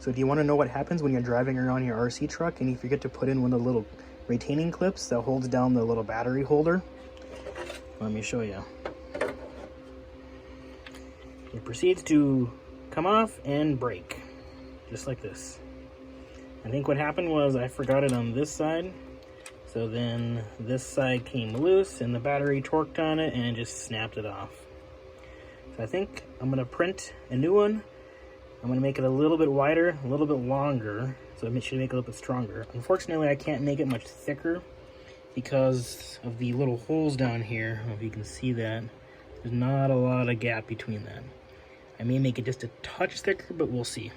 So do you want to know what happens when you're driving around your RC truck and you forget to put in one of the little retaining clips that holds down the little battery holder? Let me show you. It proceeds to come off and break, just like this. I think what happened was I forgot it on this side, so then this side came loose and the battery torqued on it and just snapped it off. So I think I'm going to print a new one. I'm going to make it a little bit wider, a little bit longer, so it should make it a little bit stronger. Unfortunately, I can't make it much thicker because of the little holes down here. I don't know if you can see that. There's not a lot of gap between that. I may make it just a touch thicker, but we'll see.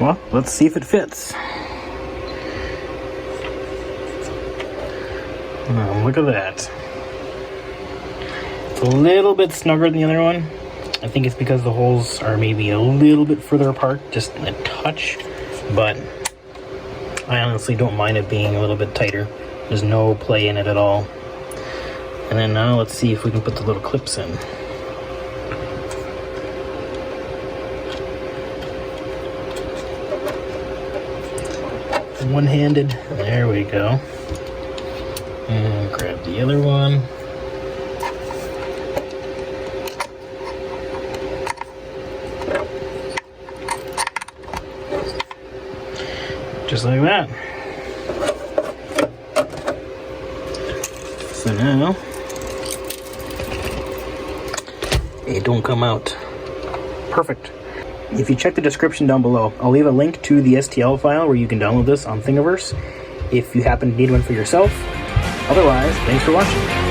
Well, let's see if it fits. Look at that. It's a little bit snugger than the other one. I think it's because the holes are maybe a little bit further apart, just a touch, but I honestly don't mind it being a little bit tighter. There's no play in it at all. And then now let's see if we can put the little clips in. One-handed, there we go. And grab the other one. Just like that. So now, it don't come out. Perfect. If you check the description down below, I'll leave a link to the STL file where you can download this on Thingiverse if you happen to need one for yourself. Otherwise, thanks for watching.